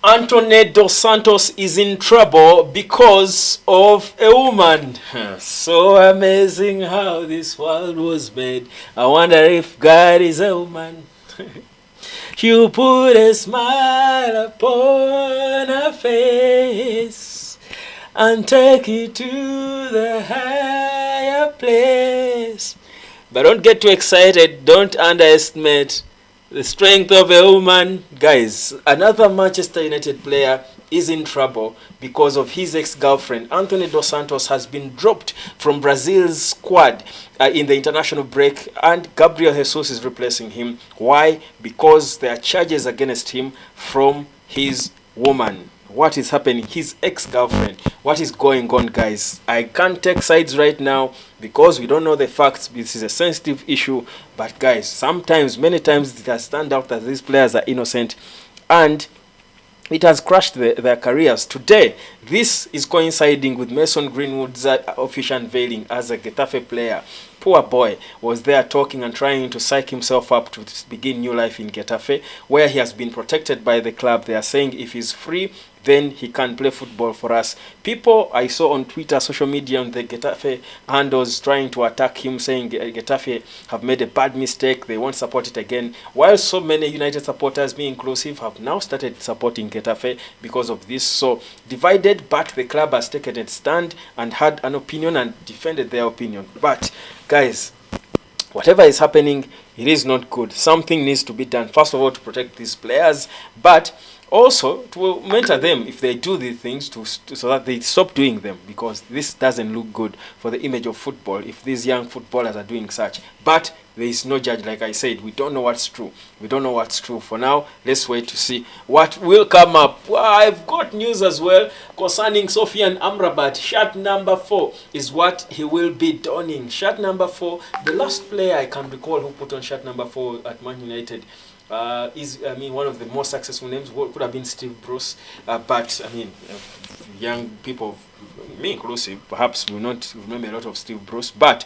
Antony Dos Santos is in trouble because of a woman. So amazing how this world was made. I wonder if God is a woman. You put a smile upon her face and take it to the higher place. But don't get too excited. Don't underestimate the strength of a woman. Guys, another Manchester United player is in trouble because of his ex-girlfriend. Antony Dos Santos has been dropped from Brazil's squad in the international break, and Gabriel Jesus is replacing him. Why? Because there are charges against him from his woman. What is happening? His ex-girlfriend. What is going on, guys? I can't take sides right now because we don't know the facts. This is a sensitive issue. But guys, sometimes, many times, it has turned out that these players are innocent, and it has crushed their careers. Today, this is coinciding with Mason Greenwood's official unveiling as a Getafe player. Poor boy was there talking and trying to psych himself up to begin new life in Getafe, where he has been protected by the club. They are saying if he's free, then he can play football for us. People I saw on Twitter, social media, on the Getafe handles trying to attack him, saying Getafe have made a bad mistake, they won't support it again. While so many United supporters, me inclusive, have now started supporting Getafe because of this. So divided, but the club has taken a stand and had an opinion and defended their opinion. But guys, whatever is happening, it is not good. Something needs to be done, first of all, to protect these players, but also to mentor them if they do these things so that they stop doing them, because this doesn't look good for the image of football if these young footballers are doing such. But there is no judge. Like I said, we don't know what's true. We don't know what's true. For now, let's wait to see what will come up. Well, I've got news as well concerning Sofyan Amrabat. Shirt number 4 is what he will be donning. Shirt number 4, the last player I can recall who put on shirt number 4 at Man United is, I mean, one of the most successful names. Could have been Steve Bruce, but I mean, young people, me inclusive, perhaps will not remember a lot of Steve Bruce, but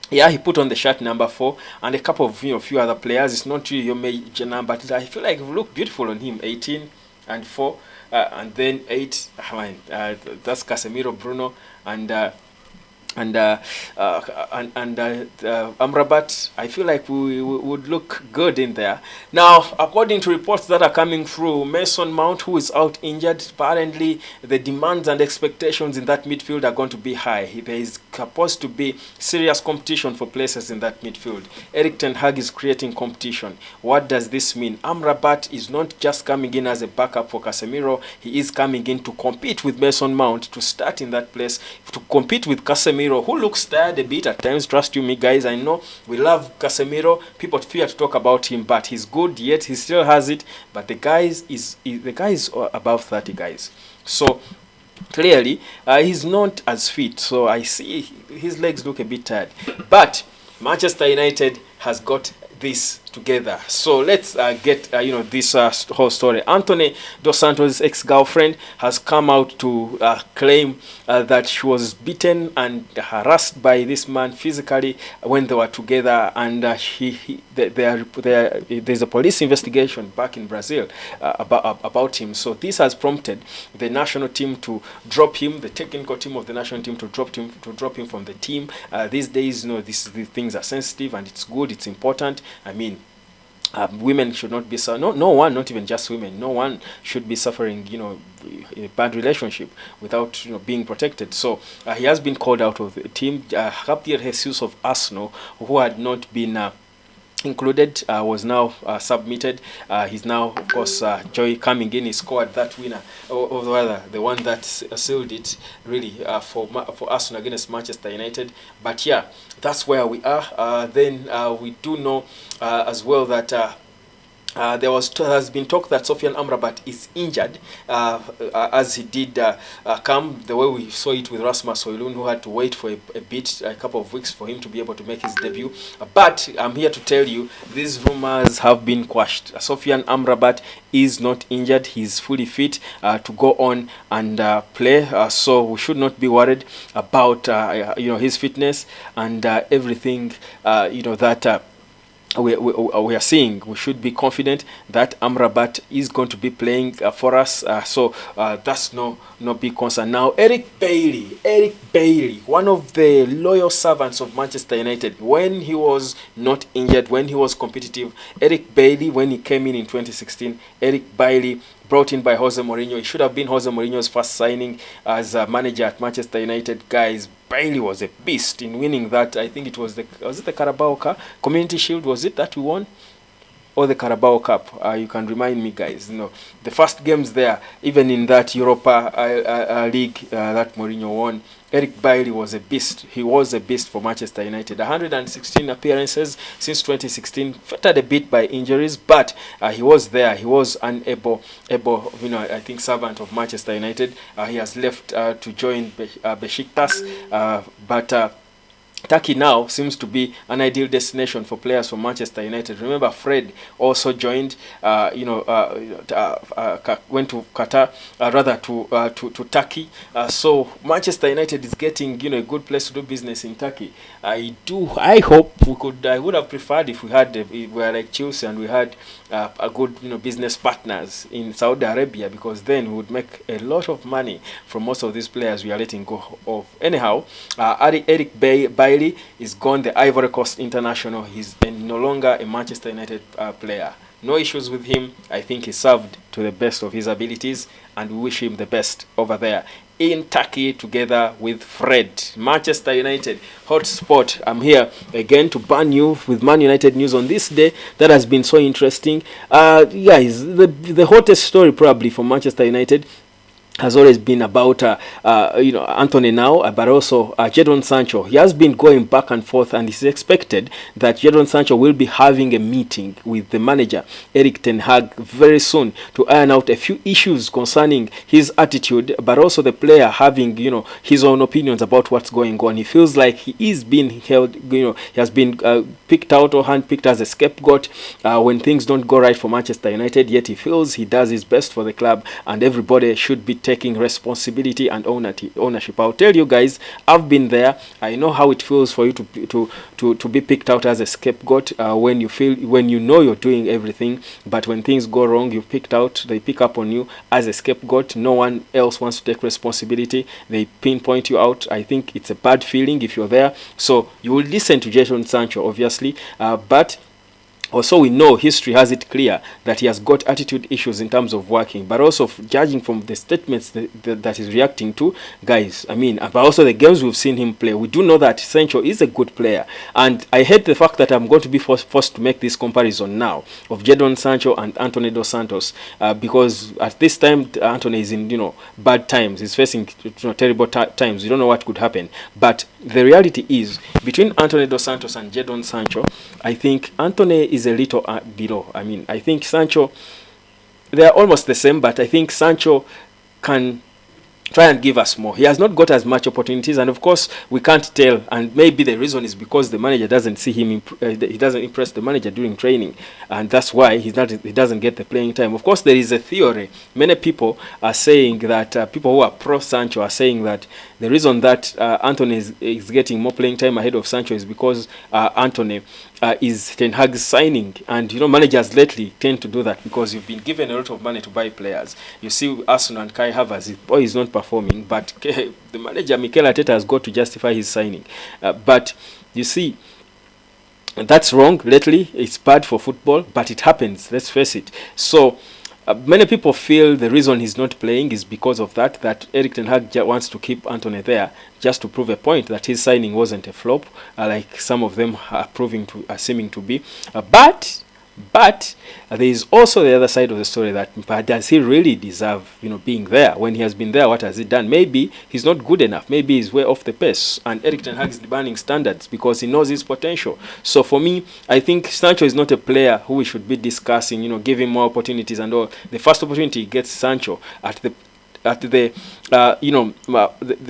yeah, he put on the shirt number 4, and a couple of few other players. It's not really your major number, but I feel like it will look beautiful on him. 18 and 4, and then 8. That's Casemiro, Bruno, and Amrabat. I feel like we would look good in there. Now, according to reports that are coming through, Mason Mount, who is out injured, apparently the demands and expectations in that midfield are going to be high. There is supposed to be serious competition for places in that midfield. Eric Ten Hag is creating competition. What does this mean? Amrabat is not just coming in as a backup for Casemiro. He is coming in to compete with Mason Mount, to start in that place, to compete with Casemiro, who looks tired a bit at times. Trust you me, guys, I know we love Casemiro. People fear to talk about him, but he's good, yet he still has it. But the guy is above 30, guys. So clearly he's not as fit. So I see his legs look a bit tired. But Manchester United has got this together. So let's get this whole story. Antony Dos Santos' ex-girlfriend has come out to claim that she was beaten and harassed by this man physically when they were together, and there's a police investigation back in Brazil about him. So this has prompted the national team to drop him, the technical team of the national team to drop him from the team. These days, these things are sensitive, and it's good, it's important. I mean, women should not be no one, not even just women, no one should be suffering a bad relationship without being protected. So he has been called out of the team. Gabriel Jesus of Arsenal, who had not been included, was now submitted. He's now, of course, Joy coming in. He scored that winner, or rather the one that sealed it really for Arsenal against Manchester United. But yeah, that's where we are. Then we do know as well that has been talk that Sofyan Amrabat is injured, as he did come the way we saw it with Rasmus Højlund, who had to wait for a couple of weeks for him to be able to make his debut. But I'm here to tell you, these rumors have been quashed. Sofyan Amrabat is not injured. He's fully fit to go on and play. So we should not be worried about his fitness and everything that we are seeing, we should be confident that Amrabat is going to be playing for us. So that's no big concern. Now, Eric Bailey, one of the loyal servants of Manchester United, when he was not injured, when he was competitive, Eric Bailey, when he came in 2016, Eric Bailey, brought in by Jose Mourinho. It should have been Jose Mourinho's first signing as a manager at Manchester United. Guys, Bailey was a beast in winning that. I think it was the Carabao Cup, Community Shield, was it that we won? Or the Carabao Cup? You can remind me, guys. The first games there, even in that Europa League that Mourinho won, Eric Bailey was a beast. He was a beast for Manchester United. 116 appearances since 2016, fettered a bit by injuries, but he was there. He was an able, I think, servant of Manchester United. He has left to join Besiktas, but Turkey now seems to be an ideal destination for players from Manchester United. Remember, Fred also joined, went to Qatar, rather to Turkey. So Manchester United is getting, a good place to do business in Turkey. I hope I would have preferred if we were like Chelsea and we had a good, business partners in Saudi Arabia, because then we would make a lot of money from most of these players we are letting go of. Anyhow, Eric Bailey is gone, the Ivory Coast international. He's no longer a Manchester United player. No issues with him. I think he served to the best of his abilities, and we wish him the best over there in Turkey together with Fred. Manchester United hotspot. I'm here again to burn you with Man United news on this day that has been so interesting. Guys, the hottest story probably for Manchester United has always been about Antony Now, but also Jadon Sancho. He has been going back and forth, and it's expected that Jadon Sancho will be having a meeting with the manager Erik ten Hag very soon to iron out a few issues concerning his attitude, but also the player having his own opinions about what's going on. He feels like he is being held, he has been picked out or handpicked as a scapegoat when things don't go right for Manchester United. Yet he feels he does his best for the club, and everybody should be taking responsibility and ownership. I'll tell you guys, I've been there. I know how it feels for you to be picked out as a scapegoat when you know you're doing everything, but when things go wrong, you're picked out. They pick up on you as a scapegoat. No one else wants to take responsibility. They pinpoint you out. I think it's a bad feeling if you're there. So you will listen to Jadon Sancho, obviously, but also, we know history has it clear that he has got attitude issues in terms of working, but also judging from the statements that he's reacting to, guys, but also the games we've seen him play, we do know that Sancho is a good player. And I hate the fact that I'm going to be forced to make this comparison now of Jadon Sancho and Antony Dos Santos, because at this time, Antony is in, bad times. He's facing, terrible times. You don't know what could happen. But the reality is, between Antony Dos Santos and Jadon Sancho, I think Antony is a little below. I think Sancho, they are almost the same, but I think Sancho can try and give us more. He has not got as much opportunities, and of course we can't tell, and maybe the reason is because the manager doesn't see him, he doesn't impress the manager during training, and that's why he doesn't get the playing time. Of course, there is a theory. Many people are saying that people who are pro Sancho are saying that the reason that Antony is getting more playing time ahead of Sancho is because Antony is Ten Hag's signing, and managers lately tend to do that because you've been given a lot of money to buy players. You see Arsenal and Kai Havertz, his boy is not performing, but the manager Mikel Arteta has got to justify his signing. But you see, that's wrong lately. It's bad for football, but it happens, let's face it. So many people feel the reason he's not playing is because of that Erik ten Hag wants to keep Antony there just to prove a point that his signing wasn't a flop, like some of them are seeming to be. But there is also the other side of the story, that does he really deserve being there? When he has been there, what has he done? Maybe he's not good enough. Maybe he's way off the pace, and Erik ten Hag is demanding standards because he knows his potential. So for me, I think Sancho is not a player who we should be discussing, give him more opportunities and all. The first opportunity gets Sancho at the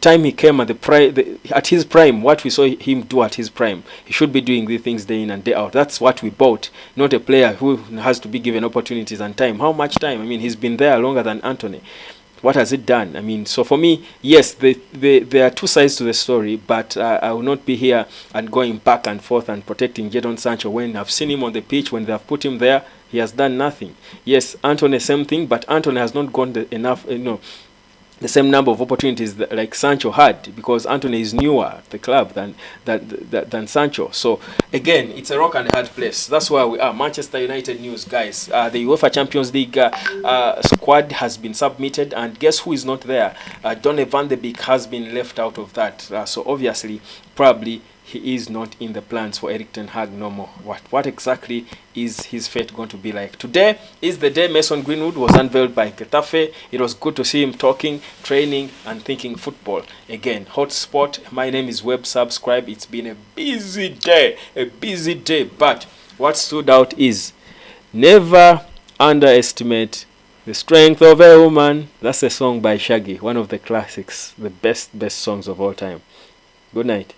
time he came at his prime, what we saw him do at his prime. He should be doing these things day in and day out. That's what we bought, not a player who has to be given opportunities and time. How much time? He's been there longer than Antony. what has it done? I mean, so for me, yes, there are two sides to the story, but I will not be here and going back and forth and protecting Jadon Sancho when I've seen him on the pitch, when they have put him there, he has done nothing. Yes, Antony, same thing, but Antony has not gone enough, the same number of opportunities that, like Sancho had, because Antony is newer at the club than Sancho. So again, it's a rock and a hard place. That's where we are. Manchester United news, guys. The UEFA Champions League squad has been submitted, and guess who is not there? Donny van de Beek has been left out of that. So obviously, probably he is not in the plans for Erik ten Hag no more. What exactly is his fate going to be like? Today is the day Mason Greenwood was unveiled by Getafe. It was good to see him talking, training, and thinking football. Again, hotspot. My name is Web. Subscribe. It's been a busy day, but what stood out is never underestimate the strength of a woman. That's a song by Shaggy, one of the classics, the best songs of all time. Good night.